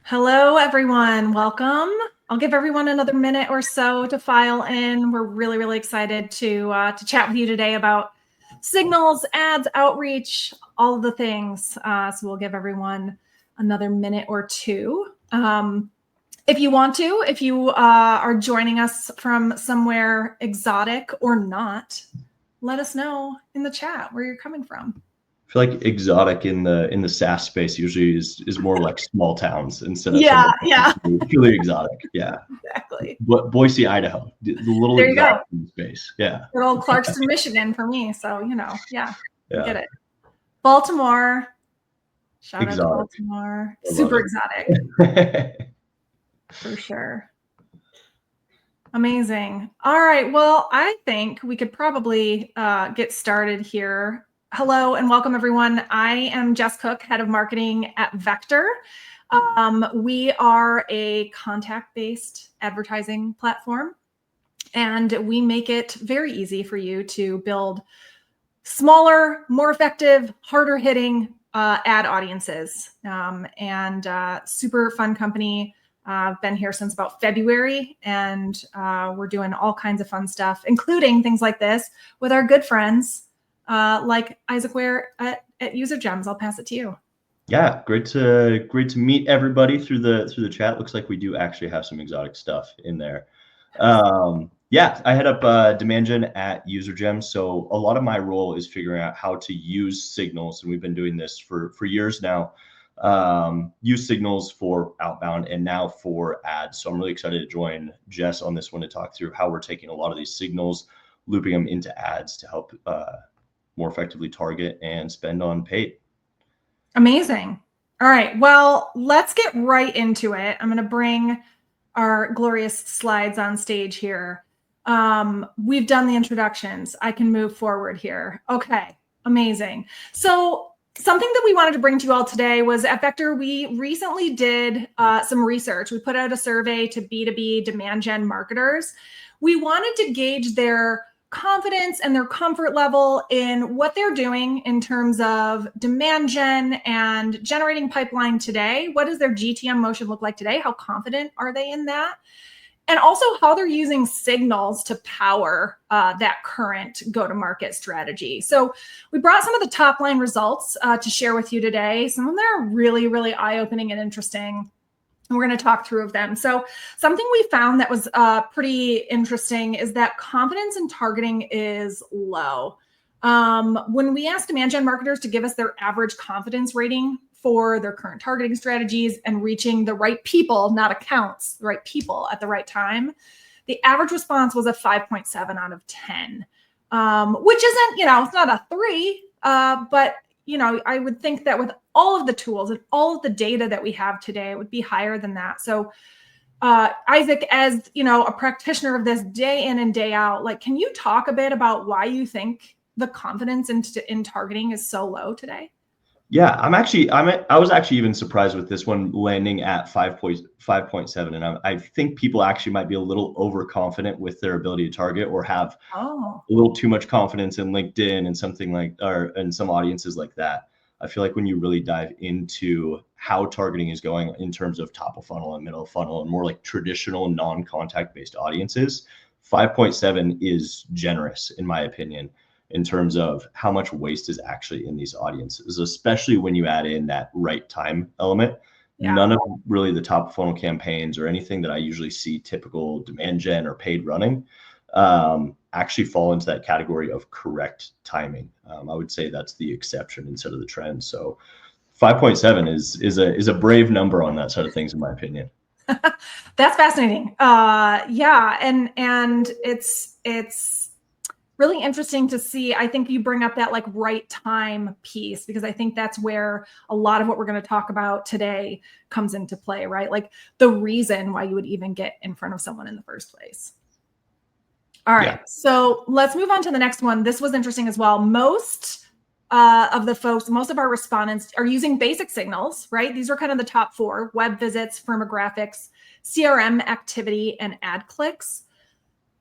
Hello, everyone. Welcome. I'll give everyone another minute or so to file in. We're really excited to chat with you today about signals, ads, outreach, all of the things. So we'll give everyone another minute or two. If you want to, if you are joining us from somewhere exotic or not, let us know in the chat where you're coming from. I feel like exotic in the SaaS space usually is more like small towns instead of truly exotic. Yeah, Exactly. But Boise, Idaho, the little There you exotic go. space. Yeah. Good old Clarkston, Michigan for me. So, yeah. Get Yeah. it. Baltimore. Shout out to Exotic. Baltimore. Super exotic. For sure. Amazing. All right. Well, I think we could probably get started here. Hello and welcome, everyone. I am Jess Cook, head of marketing at Vector. We are a contact-based advertising platform, and we make it very easy for you to build smaller, more effective, harder hitting ad audiences, and super fun company. I've been here since about February, and we're doing all kinds of fun stuff, including things like this with our good friends like Isaac Ware at UserGems. I'll pass it to you. Yeah, great to meet everybody through the chat. Looks like we do actually have some exotic stuff in there. Yeah, I head up demand gen at UserGems. So a lot of my role is figuring out how to use signals, and we've been doing this for years now. Use signals for outbound and now for ads. So I'm really excited to join Jess on this one to talk through how we're taking a lot of these signals, looping them into ads to help more effectively target and spend on paid. Amazing. All right. Well, let's get right into it. I'm going to bring our glorious slides on stage here. We've done the introductions. I can move forward here. Okay. Amazing. So something that we wanted to bring to you all today was at Vector, we recently did some research. We put out a survey to B2B demand gen marketers. We wanted to gauge their confidence and their comfort level in what they're doing in terms of demand gen and generating pipeline today. What does their GTM motion look like today? How confident are they in that? And also how they're using signals to power that current go-to-market strategy. So we brought some of the top line results to share with you today. Some of them are really eye-opening and interesting. And we're going to talk through of them. So something we found that was pretty interesting is that confidence in targeting is low. When we asked demand gen marketers to give us their average confidence rating for their current targeting strategies and reaching the right people, not accounts, the right people at the right time, the average response was a 5.7 out of 10, which isn't, it's not a 3, but I would think that with all of the tools and all of the data that we have today, it would be higher than that. So Isaac, as a practitioner of this day in and day out, can you talk a bit about why you think the confidence in targeting is so low today? Yeah, I was actually even surprised with this one landing at 5.7. And I think people actually might be a little overconfident with their ability to target or have a little too much confidence in LinkedIn and and some audiences like that. I feel like when you really dive into how targeting is going in terms of top of funnel and middle of funnel and more like traditional non-contact based audiences, 5.7 is generous in my opinion, in terms of how much waste is actually in these audiences, especially when you add in that right time element. Yeah. None of really the top funnel campaigns or anything that I usually see typical demand gen or paid running actually fall into that category of correct timing. I would say that's the exception instead of the trend. So 5.7 is a brave number on that side of things, in my opinion. That's fascinating. Yeah. And it's really interesting to see. I think you bring up that right time piece, because I think that's where a lot of what we're going to talk about today comes into play, right? The reason why you would even get in front of someone in the first place. All right. Yeah. So let's move on to the next one. This was interesting as well. Most of our respondents are using basic signals, right? These are kind of the top 4: web visits, firmographics, CRM activity, and ad clicks.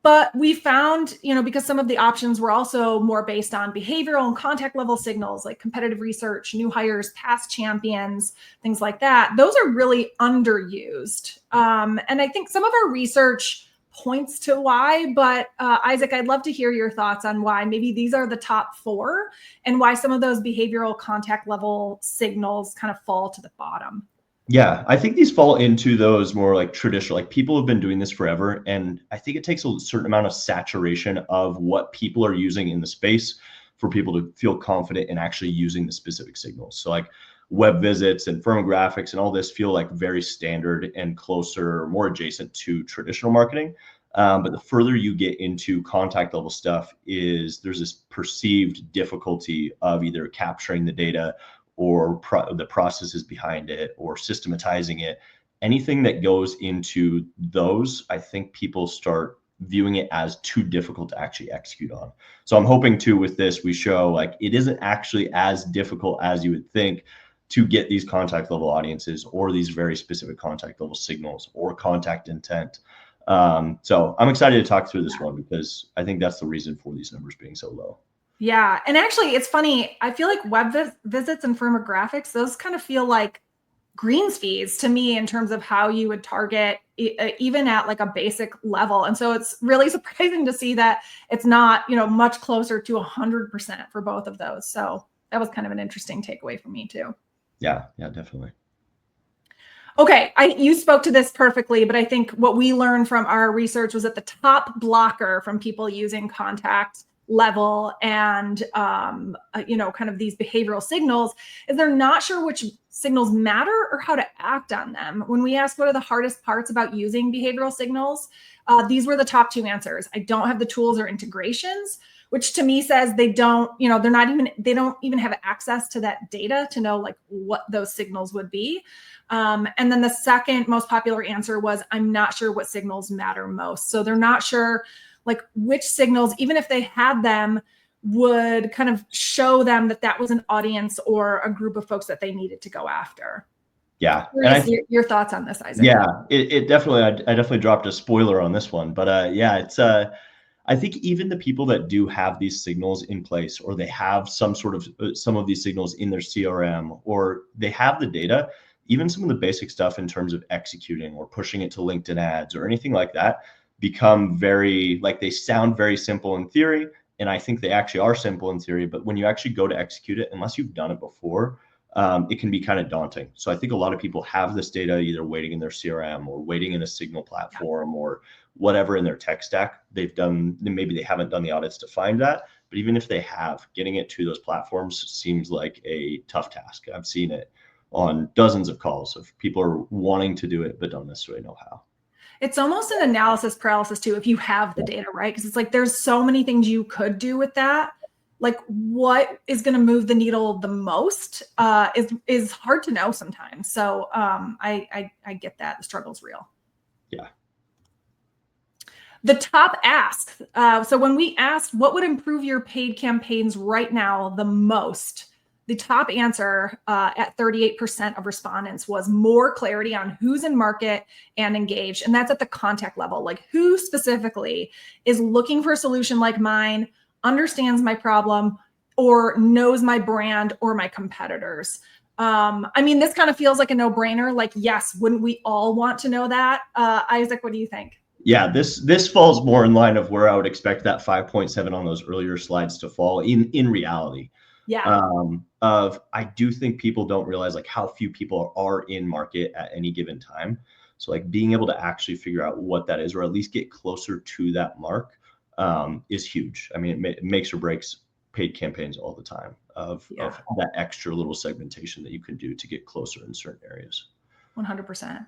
But we found, because some of the options were also more based on behavioral and contact level signals, like competitive research, new hires, past champions, things like that. Those are really underused. And I think some of our research points to why, but Isaac, I'd love to hear your thoughts on why maybe these are the top 4 and why some of those behavioral contact level signals kind of fall to the bottom. Yeah, I think these fall into those more like traditional, like people have been doing this forever. And I think it takes a certain amount of saturation of what people are using in the space for people to feel confident in actually using the specific signals. So like web visits and firmographics and all this feel like very standard and closer, more adjacent to traditional marketing. But the further you get into contact level stuff there's this perceived difficulty of either capturing the data or the processes behind it or systematizing it. Anything that goes into those, I think people start viewing it as too difficult to actually execute on. So I'm hoping to, with this, we show like it isn't actually as difficult as you would think to get these contact level audiences or these very specific contact level signals or contact intent. So I'm excited to talk through this one because I think that's the reason for these numbers being so low. Yeah. And actually, it's funny. I feel like web visits and firmographics, those kind of feel like greens fees to me in terms of how you would target even at like a basic level. And so it's really surprising to see that it's not, much closer to 100% for both of those. So that was kind of an interesting takeaway for me too. Yeah, definitely. Okay, you spoke to this perfectly, but I think what we learned from our research was that the top blocker from people using contact level and kind of these behavioral signals is they're not sure which signals matter or how to act on them. When we asked what are the hardest parts about using behavioral signals, these were the top 2 answers. I don't have the tools or integrations, which to me says they don't even have access to that data to know like what those signals would be. And then the second most popular answer was, I'm not sure what signals matter most. So they're not sure like which signals, even if they had them, would kind of show them that was an audience or a group of folks that they needed to go after. Yeah. And your thoughts on this, Isaac? Yeah, it definitely, I definitely dropped a spoiler on this one, but yeah, it's, I think even the people that do have these signals in place, or they have some of these signals in their CRM, or they have the data, even some of the basic stuff in terms of executing or pushing it to LinkedIn ads or anything like that become very, like they sound very simple in theory. And I think they actually are simple in theory, but when you actually go to execute it, unless you've done it before, it can be kind of daunting. So I think a lot of people have this data either waiting in their CRM or waiting in a signal platform or whatever in their tech stack. Maybe they haven't done the audits to find that, but even if they have, getting it to those platforms seems like a tough task. I've seen it on dozens of calls of people are wanting to do it, but don't necessarily know how. It's almost an analysis paralysis too, if you have the data, right? Because it's like, there's so many things you could do with that. Like what is going to move the needle the most is hard to know sometimes. So I get that. The struggle's real. Yeah. The top ask. So when we asked what would improve your paid campaigns right now the most, the top answer at 38% of respondents was more clarity on who's in market and engaged. And that's at the contact level, like who specifically is looking for a solution like mine, understands my problem, or knows my brand or my competitors. I mean, this kind of feels like a no-brainer. Like, yes, wouldn't we all want to know that? Isaac, what do you think? Yeah, this falls more in line of where I would expect that 5.7 on those earlier slides to fall in reality. Yeah. I do think people don't realize like how few people are in market at any given time. So like being able to actually figure out what that is, or at least get closer to that mark, is huge. I mean, it makes or breaks paid campaigns all the time of that extra little segmentation that you can do to get closer in certain areas. 100%.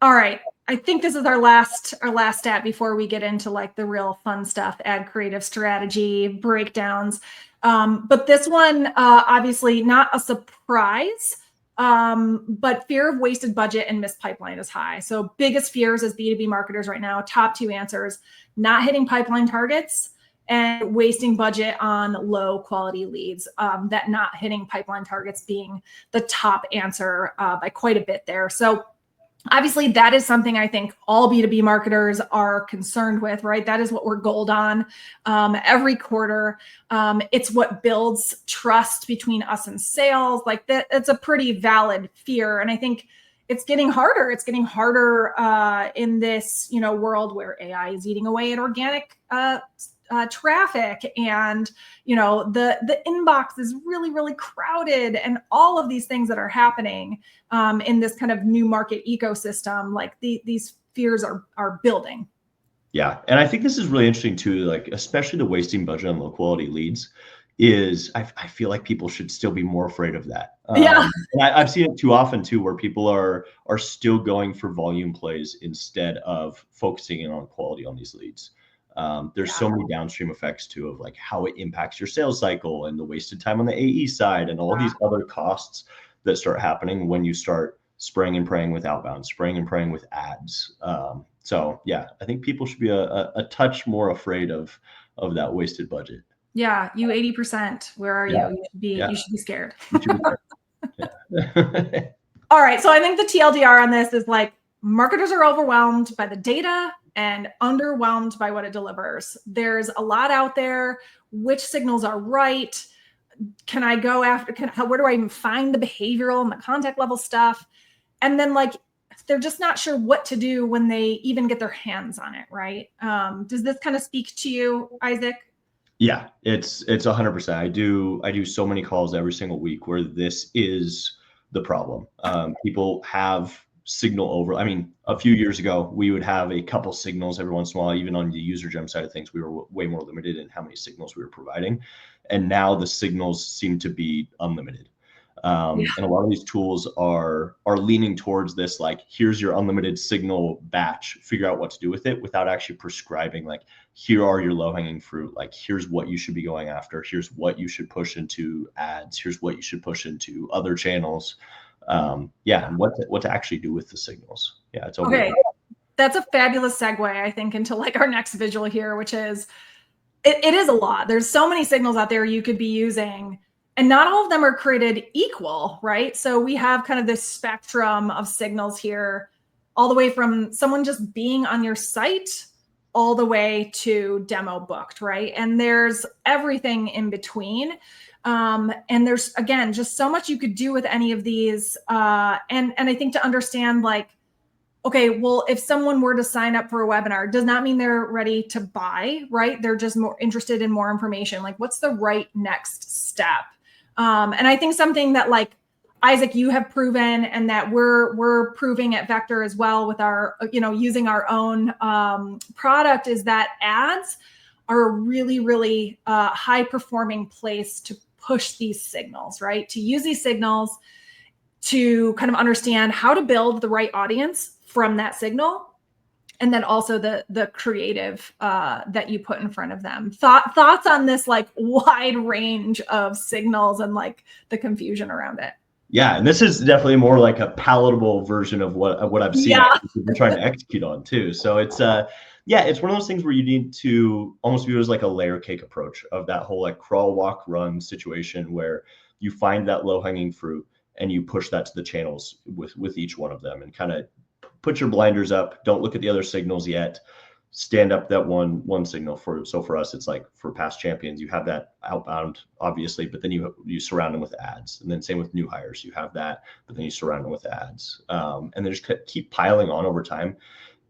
All right. I think this is our last stat before we get into like the real fun stuff, ad creative strategy breakdowns. But this one, obviously not a surprise, but fear of wasted budget and missed pipeline is high. So biggest fears as B2B marketers right now, top 2 answers, not hitting pipeline targets and wasting budget on low quality leads. That not hitting pipeline targets being the top answer by quite a bit there. So Obviously, that is something I think all B2B marketers are concerned with, right? That is what we're gold on every quarter. It's what builds trust between us and sales. Like that, it's a pretty valid fear. And I think it's getting harder. It's getting harder in this, world where AI is eating away at organic traffic, and the inbox is really, really crowded, and all of these things that are happening in this kind of new market ecosystem, like these fears are building. Yeah, and I think this is really interesting too, like especially the wasting budget on low quality leads. I feel like people should still be more afraid of that. Yeah. And I've seen it too often too, where people are still going for volume plays instead of focusing in on quality on these leads. There's so many downstream effects too of like how it impacts your sales cycle and the wasted time on the AE side and all these other costs that start happening when you start spraying and praying with outbound, spraying and praying with ads. So yeah, I think people should be a touch more afraid of that wasted budget. Yeah, you 80%. Where are you? You should be scared. All right. So I think the TLDR on this is like marketers are overwhelmed by the data and underwhelmed by what it delivers. There's a lot out there. Which signals are right? Can I go after, where do I even find the behavioral and the contact level stuff? And then like, they're just not sure what to do when they even get their hands on it, right? Does this kind of speak to you, Isaac? Yeah, it's 100%. I do so many calls every single week where this is the problem. People have signal over. I mean, a few years ago, we would have a couple signals every once in a while. Even on the UserGem side of things, we were way more limited in how many signals we were providing. And now the signals seem to be unlimited. And a lot of these tools are leaning towards this, like, here's your unlimited signal batch, figure out what to do with it, without actually prescribing, like, here are your low-hanging fruit, like, here's what you should be going after, here's what you should push into ads, here's what you should push into other channels. And what to actually do with the signals. Yeah, it's okay. That's a fabulous segue, I think, into like our next visual here, which is it is a lot. There's so many signals out there you could be using, and not all of them are created equal, right? So we have kind of this spectrum of signals here, all the way from someone just being on your site all the way to demo booked, right? And there's everything in between. And there's, again, just so much you could do with any of these. And I think to understand, like, okay, well, if someone were to sign up for a webinar, does not mean they're ready to buy, right? They're just more interested in more information. Like, what's the right next step? And I think something that, like, Isaac, you have proven, and that we're proving at Vector as well with our, using our own product, is that ads are a really, really high performing place to push these signals, right? To use these signals to kind of understand how to build the right audience from that signal, and then also the creative that you put in front of them. Thoughts on this, like, wide range of signals and like the confusion around it? Yeah, and this is definitely more like a palatable version of what I've seen we're trying to execute on too. So it's it's one of those things where you need to almost view it as like a layer cake approach of that whole like crawl, walk, run situation, where you find that low hanging fruit and you push that to the channels with each one of them, and kind of put your blinders up. Don't look at the other signals yet. Stand up that one signal. So for us, it's like for past champions, you have that outbound, obviously, but then you surround them with ads. And then same with new hires, you have that, but then you surround them with ads. And they just keep piling on over time.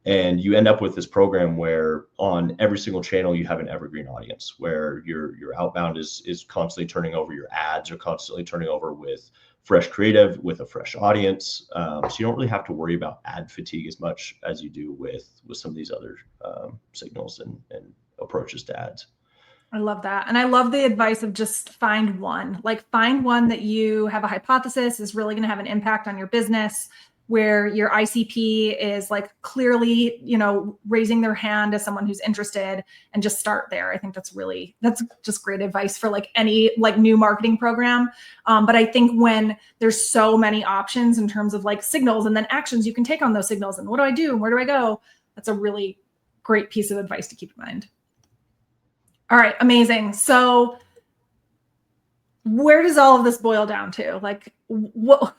And you end up with this program where on every single channel, you have an evergreen audience, where your outbound is constantly turning over, your ads are constantly turning over with fresh creative, with a fresh audience. So you don't really have to worry about ad fatigue as much as you do with some of these other signals and approaches to ads. I love that. And I love the advice of just find one that you have a hypothesis is really going to have an impact on your business, where your ICP is like clearly, raising their hand as someone who's interested, and just start there. I think that's just great advice for like any like new marketing program. But I think when there's so many options in terms of like signals and then actions you can take on those signals, and what do I do? Where do I go? That's a really great piece of advice to keep in mind. All right, amazing. So where does all of this boil down to? Like, what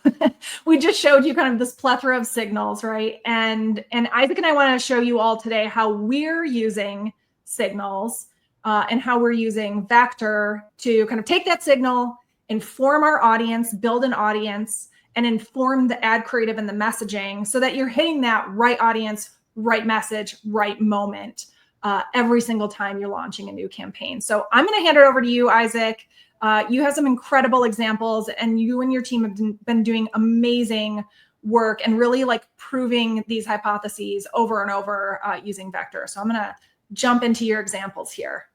we just showed you kind of this plethora of signals, right? And Isaac and I want to show you all today how we're using signals and how we're using Vector to kind of take that signal, inform our audience, build an audience, and inform the ad creative and the messaging so that you're hitting that right audience, right message, right moment every single time you're launching a new campaign. So I'm going to hand it over to you, Isaac. You have some incredible examples, and you and your team have been doing amazing work and really like proving these hypotheses over and over using Vector. So I'm going to jump into your examples here.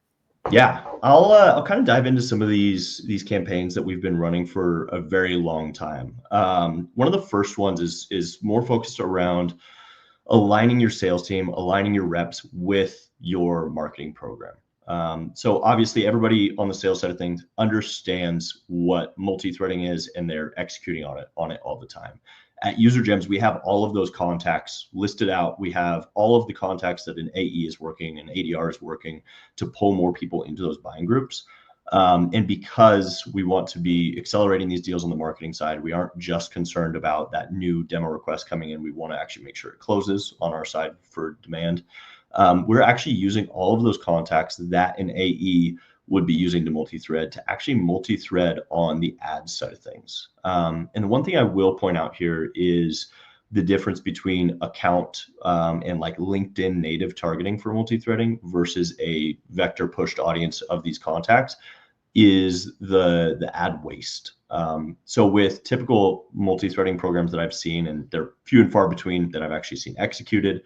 Yeah, I'll kind of dive into some of these campaigns that we've been running for a very long time. One of the first ones is more focused around aligning your sales team, aligning your reps with your marketing program. So obviously everybody on the sales side of things understands what multi-threading is, and they're executing on it all the time. At UserGems, we have all of those contacts listed out. We have all of the contacts that an AE is working and ADR is working to pull more people into those buying groups. And because we want to be accelerating these deals on the marketing side, we aren't just concerned about that new demo request coming in. We want to actually make sure it closes on our side for demand. We're actually using all of those contacts that an AE would be using to multi-thread to actually multi-thread on the ads side of things. And the one thing I will point out here is the difference between account and like LinkedIn native targeting for multi-threading versus a vector pushed audience of these contacts is the ad waste. So with typical multi-threading programs that I've seen, and they're few and far between that I've actually seen executed,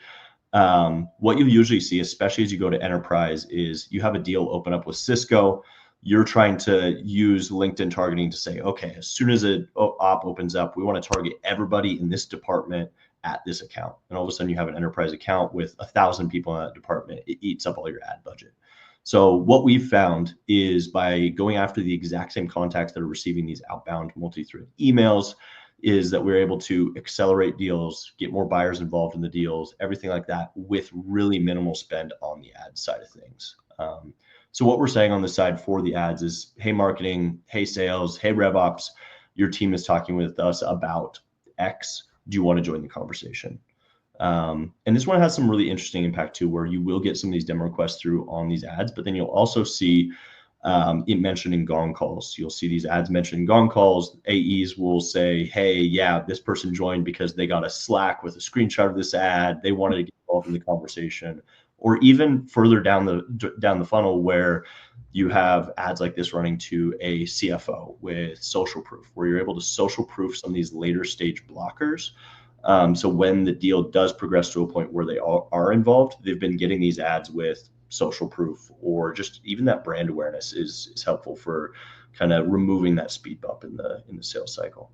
what you usually see, especially as you go to enterprise, is you have a deal open up with Cisco. You're trying to use LinkedIn targeting to say, okay, as soon as an op opens up, we want to target everybody in this department at this account. And all of a sudden you have an enterprise account with 1,000 people in that department. It eats up all your ad budget. So what we've found is by going after the exact same contacts that are receiving these outbound multi-thread emails, is that we're able to accelerate deals, get more buyers involved in the deals, everything like that, with really minimal spend on the ad side of things. So what we're saying on the side for the ads is, hey, marketing, hey, sales, hey, RevOps, your team is talking with us about X. Do you want to join the conversation? And this one has some really interesting impact too, where you will get some of these demo requests through on these ads, but then you'll also see it mentioned in gong calls. You'll see these ads mentioned in gong calls. AEs will say, hey, yeah, this person joined because they got a Slack with a screenshot of this ad. They wanted to get involved in the conversation. Or even further down the funnel, where you have ads like this running to a CFO with social proof, where you're able to social proof some of these later stage blockers. So when the deal does progress to a point where they are involved, they've been getting these ads with social proof, or just even that brand awareness is helpful for kind of removing that speed bump in the sales cycle.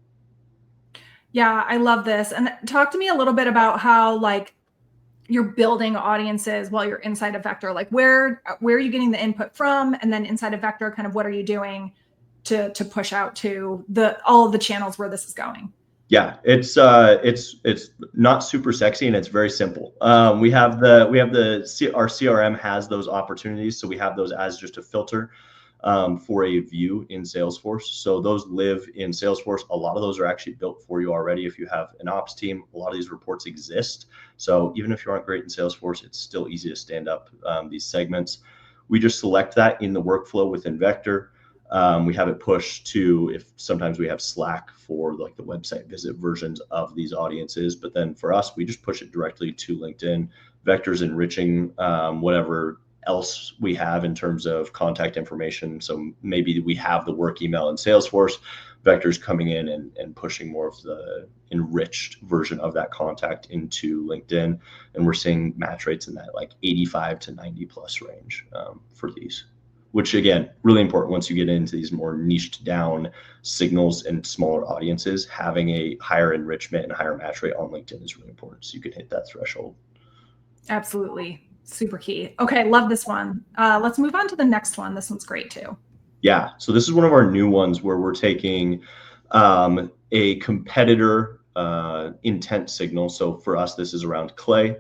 Yeah, I love this. And talk to me a little bit about how like you're building audiences while you're inside of Vector. Like where are you getting the input from? And then inside of Vector, kind of what are you doing to push out to all of the channels where this is going? Yeah, it's not super sexy, and it's very simple. Our CRM has those opportunities, so we have those as just a filter for a view in Salesforce. So those live in Salesforce. A lot of those are actually built for you already. If you have an ops team, a lot of these reports exist. So even if you aren't great in Salesforce, it's still easy to stand up these segments. We just select that in the workflow within Vector. We have it pushed to, if sometimes we have Slack for like the website visit versions of these audiences, but then for us, we just push it directly to LinkedIn. Vector's enriching whatever else we have in terms of contact information. So maybe we have the work email in Salesforce, Vector's coming in and pushing more of the enriched version of that contact into LinkedIn. And we're seeing match rates in that like 85 to 90 plus range for these. Which again, really important once you get into these more niched down signals and smaller audiences, having a higher enrichment and higher match rate on LinkedIn is really important. So you can hit that threshold. Absolutely. Super key. Okay. Love this one. Let's move on to the next one. This one's great too. Yeah. So this is one of our new ones where we're taking a competitor intent signal. So for us, this is around Clay.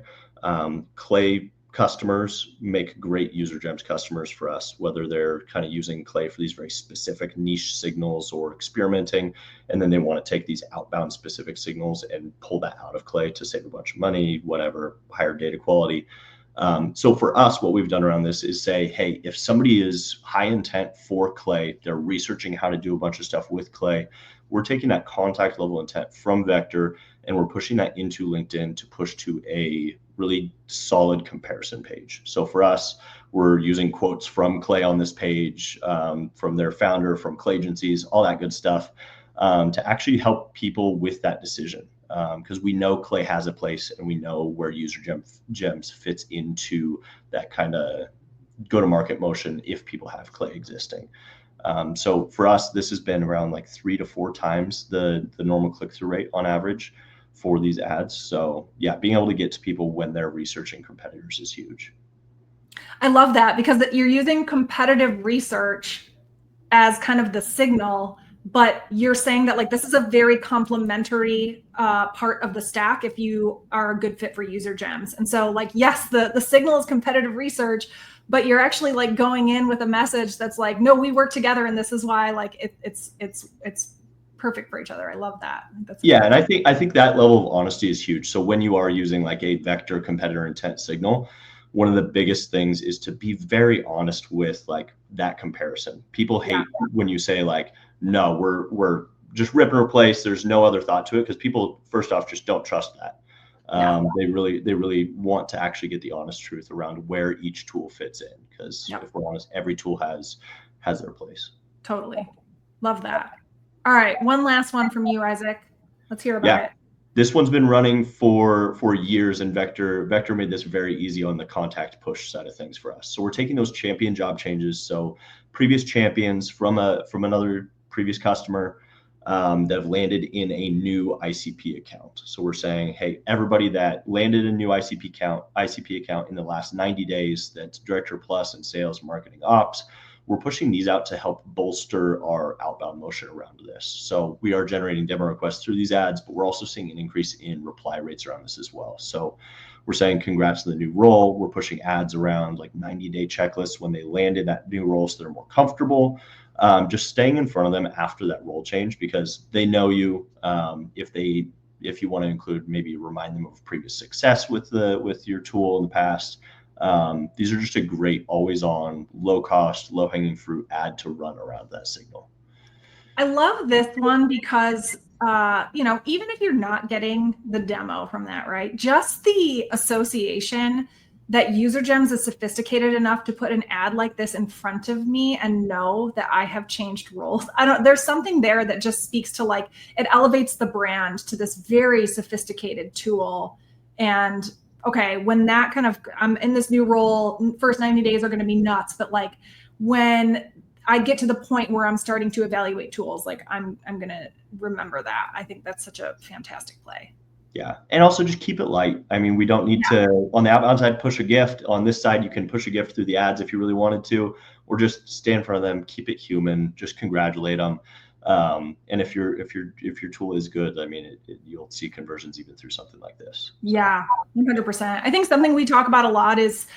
Clay customers make great UserGems customers for us, whether they're kind of using Clay for these very specific niche signals or experimenting, and then they want to take these outbound specific signals and pull that out of Clay to save a bunch of money, whatever, higher data quality. So for us, what we've done around this is say, hey, if somebody is high intent for Clay, they're researching how to do a bunch of stuff with Clay, we're taking that contact level intent from Vector and we're pushing that into LinkedIn to push to a really solid comparison page. So for us, we're using quotes from Clay on this page, from their founder, from Clay agencies, all that good stuff, to actually help people with that decision. Because we know Clay has a place and we know where UserGems fits into that kind of go-to-market motion if people have Clay existing. So for us, this has been around like 3 to 4 times the normal click-through rate on average for these ads. So yeah, being able to get to people when they're researching competitors is huge. I love that because you're using competitive research as kind of the signal, but you're saying that like this is a very complementary part of the stack if you are a good fit for UserGems. And so like, yes, the signal is competitive research, but you're actually like going in with a message that's like, no, we work together and this is why like it's perfect for each other. I love that. That's yeah, and I think that level of honesty is huge. So when you are using like a vector competitor intent signal, one of the biggest things is to be very honest with like that comparison. People hate when you say like, no, we're just rip and replace. There's no other thought to it because people first off just don't trust that. They really want to actually get the honest truth around where each tool fits in. Because if we're honest, every tool has their place. Totally. Love that. All right. One last one from you, Isaac. Let's hear about it. This one's been running for years, and Vector made this very easy on the contact push side of things for us. So we're taking those champion job changes. So previous champions from another previous customer that have landed in a new ICP account. So we're saying, hey, everybody that landed a new ICP account in the last 90 days, that's Director Plus and Sales, Marketing, Ops, we're pushing these out to help bolster our outbound motion around this. So we are generating demo requests through these ads, but we're also seeing an increase in reply rates around this as well. So we're saying congrats to the new role. We're pushing ads around like 90-day checklists when they landed that new role so they're more comfortable. Just staying in front of them after that role change because they know you. If you want to include, maybe remind them of previous success with your tool in the past. These are just a great always on, low cost, low hanging fruit ad to run around that signal. I love this one because, even if you're not getting the demo from that, right? Just the association that UserGems is sophisticated enough to put an ad like this in front of me and know that I have changed roles. There's something there that just speaks to like, it elevates the brand to this very sophisticated tool. And okay, when that kind of, I'm in this new role, first 90 days are going to be nuts. But like when I get to the point where I'm starting to evaluate tools, like I'm going to remember that. I think that's such a fantastic play. Yeah. And also just keep it light. I mean, we don't need to, on the outbound side, push a gift. On this side, you can push a gift through the ads if you really wanted to, or just stay in front of them, keep it human, just congratulate them. And if your tool is good, I mean, you'll see conversions even through something like this. Yeah, 100%. I think something we talk about a lot is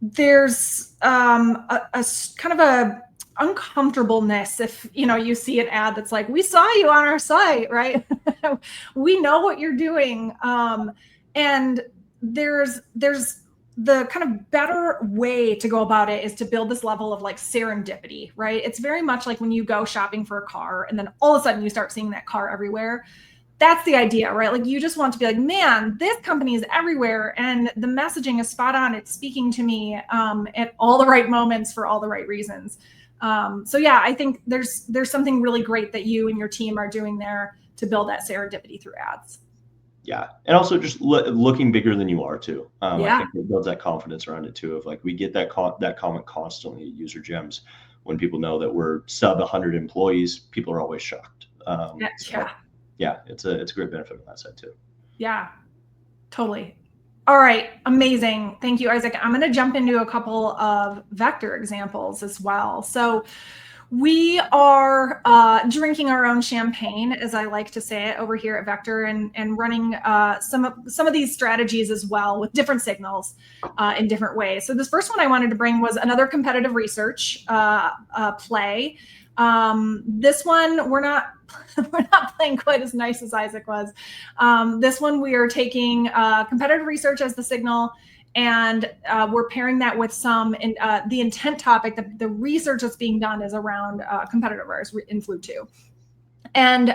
there's a kind of a uncomfortableness if you see an ad that's like, we saw you on our site, right? We know what you're doing, and there's the kind of better way to go about it is to build this level of like serendipity, right? It's very much like when you go shopping for a car and then all of a sudden you start seeing that car everywhere. That's the idea, right? Like you just want to be like, man, this company is everywhere and the messaging is spot on. It's speaking to me at all the right moments for all the right reasons. So yeah, I think there's something really great that you and your team are doing there to build that serendipity through ads. Yeah. And also just looking bigger than you are too. I think it builds that confidence around it too, of like, we get that comment constantly at UserGems when people know that we're sub 100 employees, people are always shocked. It's a great benefit on that side too. Yeah, totally. All right. Amazing. Thank you, Isaac. I'm going to jump into a couple of vector examples as well. So We are drinking our own champagne, as I like to say it, over here at Vector, and running some of these strategies as well with different signals in different ways. So this first one I wanted to bring was another competitive research play. This one we're not playing quite as nice as Isaac was. This one we are taking competitive research as the signal, and we're pairing that with some the intent topic. The research that's being done is around competitors in Flu2. And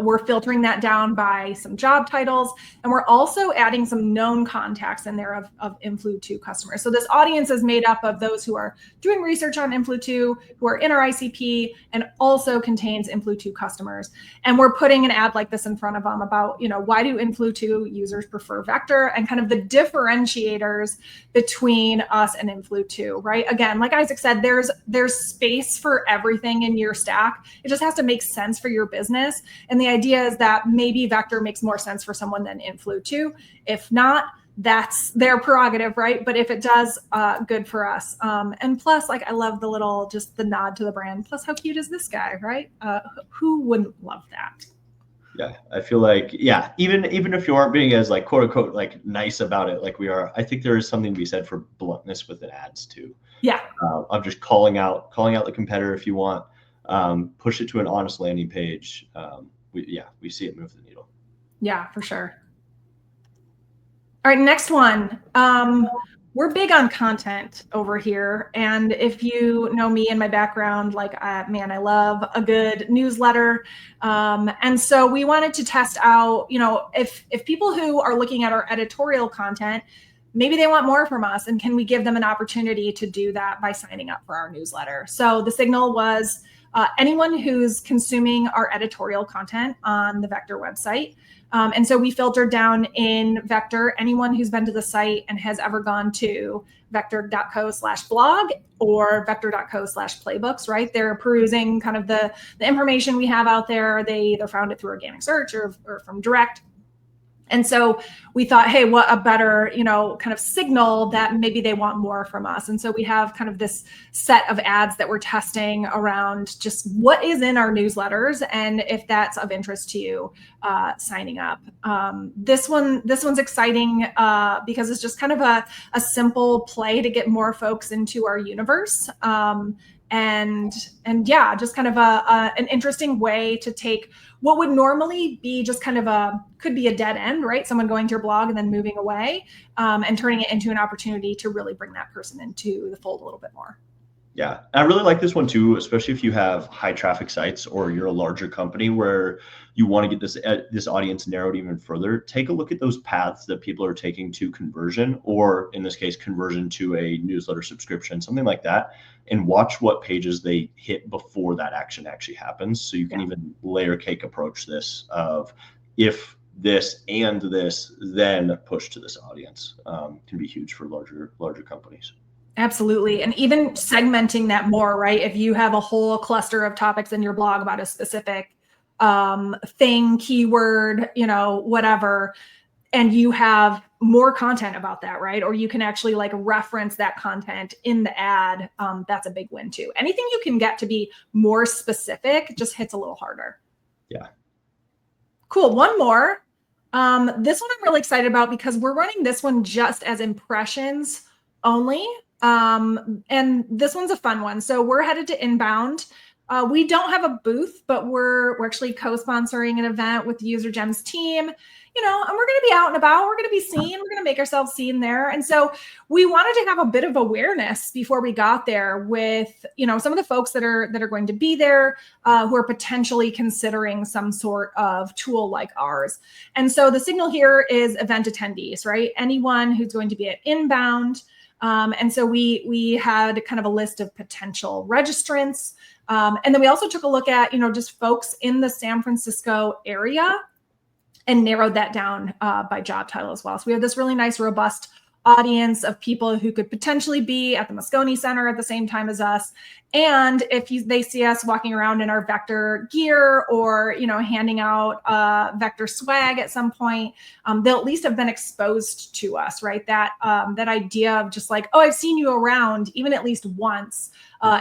we're filtering that down by some job titles. And we're also adding some known contacts in there of Influ2 customers. So this audience is made up of those who are doing research on Influ2, who are in our ICP, and also contains Influ2 customers. And we're putting an ad like this in front of them about, why do Influ2 users prefer Vector, and kind of the differentiators between us and Influ2, right? Again, like Isaac said, there's space for everything in your stack. It just has to make sense for your business. And the idea is that maybe Vector makes more sense for someone than Influ2. If not, that's their prerogative, right? But if it does, good for us. And plus, I love just the nod to the brand. Plus, how cute is this guy, right? Who wouldn't love that? Yeah, I feel like, even if you aren't being as quote unquote nice about it like we are, I think there is something to be said for bluntness within ads too. Yeah. I'm just calling out the competitor if you want. Push it to an honest landing page. We see it move the needle. Yeah, for sure. All right, next one. We're big on content over here. And if you know me and my background, man, I love a good newsletter. And so we wanted to test out, if people who are looking at our editorial content, maybe they want more from us, and can we give them an opportunity to do that by signing up for our newsletter? So the signal was anyone who's consuming our editorial content on the Vector website. And so we filtered down in Vector anyone who's been to the site and has ever gone to vector.co/blog or vector.co/playbooks, right? They're perusing kind of the information we have out there. They either found it through organic search or from direct. And so we thought, hey, what a better, kind of signal that maybe they want more from us. And so we have kind of this set of ads that we're testing around just what is in our newsletters, and if that's of interest to you, signing up. This one's exciting because it's just kind of a simple play to get more folks into our universe. And yeah, just kind of an interesting way to take what would normally be just kind of could be a dead end, right? Someone going to your blog and then moving away, and turning it into an opportunity to really bring that person into the fold a little bit more. Yeah, I really like this one too, especially if you have high traffic sites or you're a larger company where you want to get this audience narrowed even further. Take a look at those paths that people are taking to conversion, or in this case, conversion to a newsletter subscription, something like that, and watch what pages they hit before that action actually happens. So you can even layer cake approach this of if this and this, then push to this audience, can be huge for larger companies. Absolutely. And even segmenting that more, right? If you have a whole cluster of topics in your blog about a specific thing, keyword, whatever, and you have more content about that, right? Or you can actually reference that content in the ad. That's a big win too. Anything you can get to be more specific just hits a little harder. Yeah. Cool. One more. This one I'm really excited about because we're running this one just as impressions only. And this one's a fun one. So we're headed to Inbound. We don't have a booth, but we're actually co-sponsoring an event with the UserGems team, and we're going to be out and about. We're going to be seen. We're going to make ourselves seen there. And so we wanted to have a bit of awareness before we got there with, some of the folks that are going to be there, who are potentially considering some sort of tool like ours. And so the signal here is event attendees, right? Anyone who's going to be at Inbound. And so we had kind of a list of potential registrants. And then we also took a look at, just folks in the San Francisco area and narrowed that down by job title as well. So we have this really nice, robust audience of people who could potentially be at the Moscone Center at the same time as us. And if they see us walking around in our vector gear or, handing out vector swag at some point, they'll at least have been exposed to us, right? That idea of just like, oh, I've seen you around, even at least once,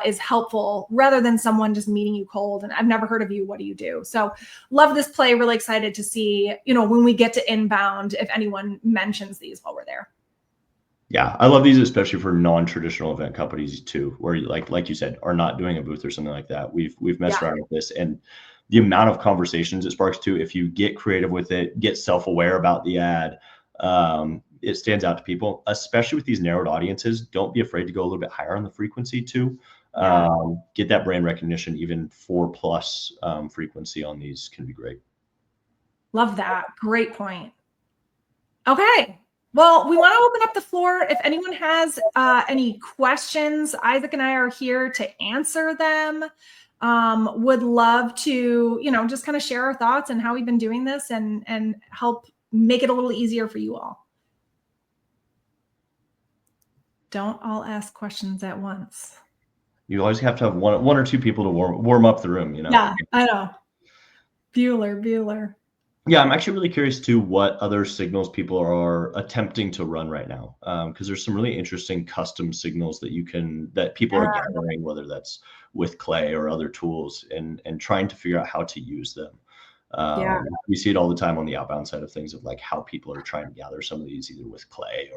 is helpful rather than someone just meeting you cold and I've never heard of you. What do you do? So love this play. Really excited to see, when we get to inbound, if anyone mentions these while we're there. Yeah, I love these, especially for non-traditional event companies too, where like you said, are not doing a booth or something like that. We've messed around with this, and the amount of conversations it sparks too. If you get creative with it, get self-aware about the ad, it stands out to people, especially with these narrowed audiences. Don't be afraid to go a little bit higher on the frequency too. Get that brand recognition. Even 4+ frequency on these can be great. Love that. Great point. Okay. Well, we want to open up the floor. If anyone has any questions, Isaac and I are here to answer them. Would love to, just kind of share our thoughts and how we've been doing this and help make it a little easier for you all. Don't all ask questions at once. You always have to have one or two people to warm up the room, Yeah, I know. Bueller. Yeah, I'm actually really curious too what other signals people are attempting to run right now, because there's some really interesting custom signals that people are gathering, whether that's with Clay or other tools, and trying to figure out how to use them. We see it all the time on the outbound side of things, of like how people are trying to gather some of these either with Clay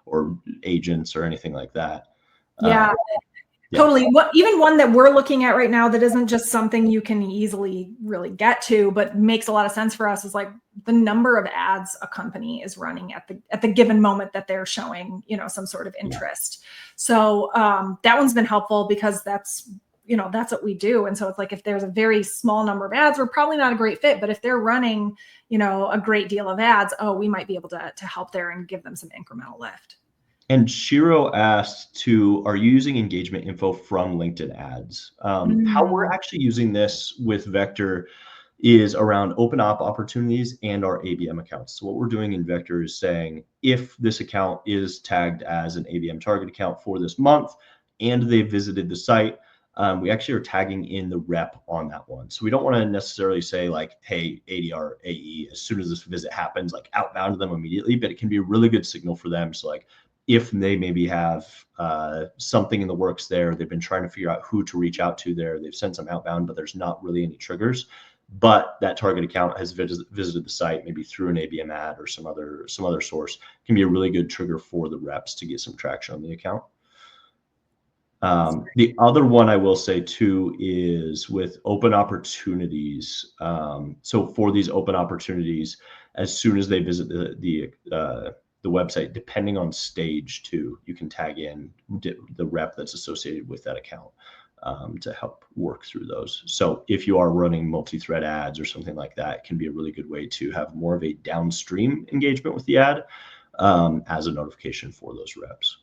or agents or anything like that. Totally. Even one that we're looking at right now that isn't just something you can easily really get to, but makes a lot of sense for us, is like the number of ads a company is running at the given moment that they're showing, some sort of interest. So that one's been helpful because that's what we do. And so it's like, if there's a very small number of ads, we're probably not a great fit, but if they're running, a great deal of ads, we might be able to help there and give them some incremental lift. And Shiro asked are you using engagement info from LinkedIn ads? How we're actually using this with Vector is around open op opportunities and our ABM accounts. So what we're doing in Vector is saying, if this account is tagged as an ABM target account for this month and they visited the site, we actually are tagging in the rep on that one. So we don't want to necessarily say like, hey, ADR, AE, as soon as this visit happens, like outbound them immediately, but it can be a really good signal for them. So like, if they maybe have something in the works there, they've been trying to figure out who to reach out to there. They've sent some outbound, but there's not really any triggers. But that target account has visited the site, maybe through an ABM ad or some other source. It can be a really good trigger for the reps to get some traction on the account. The other one I will say too is with open opportunities. So for these open opportunities, as soon as they visit the website, depending on stage too, you can tag in the rep that's associated with that account to help work through those. So if you are running multi-thread ads or something like that, it can be a really good way to have more of a downstream engagement with the ad as a notification for those reps.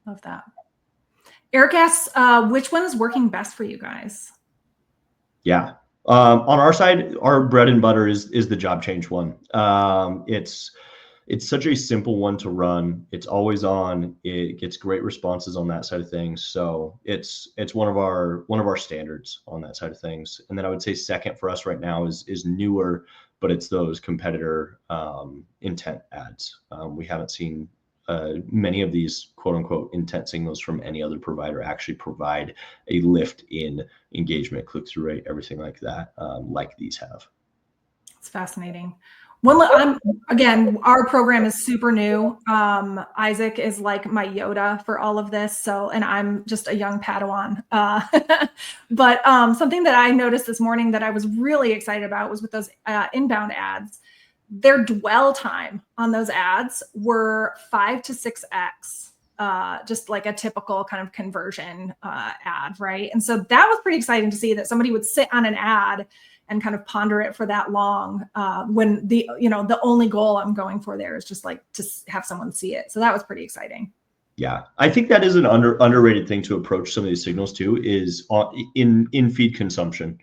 Love that. Eric asks, which one is working best for you guys? Yeah. On our side, our bread and butter is the job change one. It's such a simple one to run. It's always on. It gets great responses on that side of things. So it's one of our standards on that side of things. And then I would say second for us right now is newer, but it's those competitor intent ads. We haven't seen many of these quote unquote intent signals from any other provider actually provide a lift in engagement, click-through rate, everything like that, like these have. It's fascinating. Again, our program is super new. Isaac is like my Yoda for all of this. And I'm just a young Padawan. But something that I noticed this morning that I was really excited about was with those inbound ads. Their dwell time on those ads were 5 to 6x, just like a typical kind of conversion ad, right? And so that was pretty exciting to see that somebody would sit on an ad and kind of ponder it for that long when the only goal I'm going for there is just like to have someone see it. So that was pretty exciting. Yeah, I think that is an underrated thing to approach some of these signals too, is in feed consumption.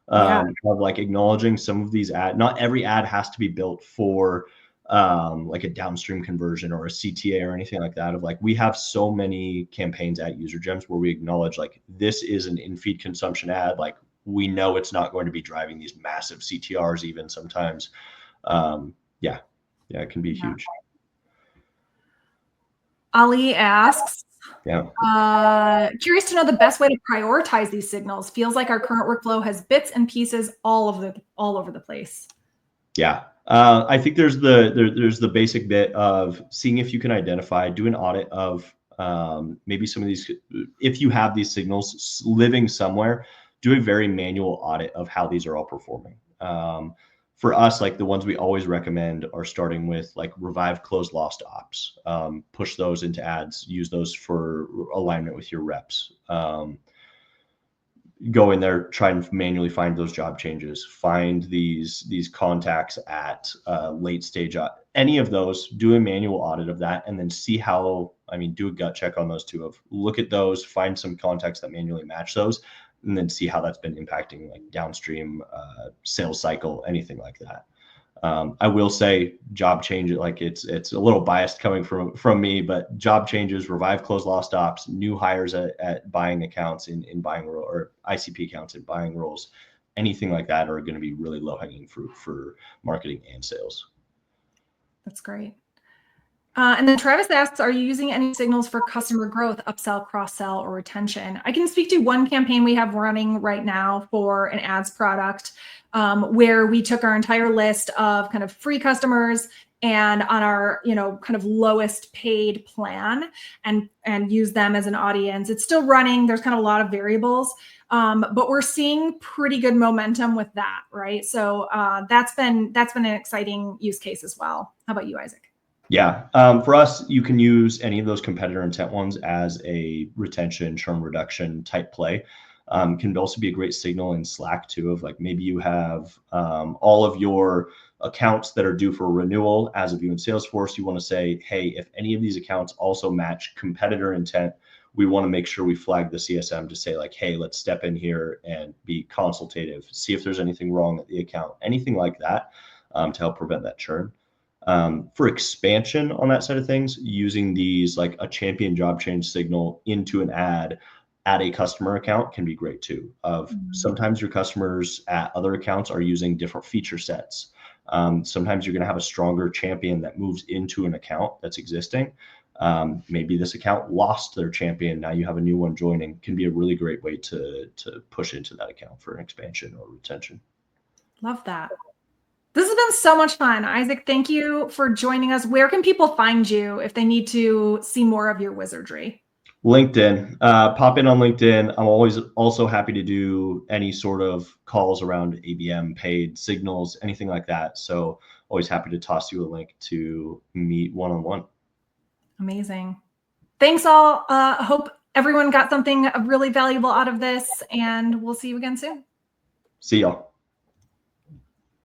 Of like acknowledging some of these not every ad has to be built for like a downstream conversion or a CTA or anything like that. Of like, we have so many campaigns at UserGems where we acknowledge like this is an in-feed consumption ad. Like we know it's not going to be driving these massive CTRs even sometimes. Yeah, it can be huge. Ali asks, yeah, curious to know the best way to prioritize these signals. Feels like our current workflow has bits and pieces all over the place. Yeah. I think there's the basic bit of seeing if you can identify, do an audit of maybe some of these, if you have these signals living somewhere, do a very manual audit of how these are all performing. For us, like the ones we always recommend are starting with like revive, close, lost ops, push those into ads, use those for alignment with your reps. Go in there, try and manually find those job changes, find these contacts at late stage, any of those, do a manual audit of that, and then see how, do a gut check on those two of look at those, find some contacts that manually match those, and then see how that's been impacting like downstream sales cycle, anything like that. I will say job change, like it's a little biased coming from me, but job changes, revive, close, lost ops, new hires at buying accounts in buying role, or ICP accounts in buying roles, anything like that are going to be really low hanging fruit for marketing and sales. That's great. And then Travis asks, are you using any signals for customer growth, upsell, cross-sell, or retention? I can speak to one campaign we have running right now for an ads product where we took our entire list of kind of free customers and on our, kind of lowest paid plan and use them as an audience. It's still running. There's kind of a lot of variables, but we're seeing pretty good momentum with that, right? So that's been an exciting use case as well. How about you, Isaac? Yeah, for us, you can use any of those competitor intent ones as a retention, churn reduction type play. Can also be a great signal in Slack too, of like maybe you have all of your accounts that are due for renewal as of you in Salesforce. You want to say, hey, if any of these accounts also match competitor intent, we want to make sure we flag the CSM to say like, hey, let's step in here and be consultative, see if there's anything wrong at the account, anything like that to help prevent that churn. For expansion on that side of things, using these like a champion job change signal into an ad at a customer account can be great too. Sometimes your customers at other accounts are using different feature sets. Sometimes you're going to have a stronger champion that moves into an account that's existing. Maybe this account lost their champion. Now you have a new one joining. Can be a really great way to push into that account for an expansion or retention. Love that. This has been so much fun. Isaac, thank you for joining us. Where can people find you if they need to see more of your wizardry? LinkedIn. Pop in on LinkedIn. I'm always also happy to do any sort of calls around ABM, paid signals, anything like that. So always happy to toss you a link to meet one-on-one. Amazing. Thanks all. Hope everyone got something really valuable out of this, and we'll see you again soon. See y'all.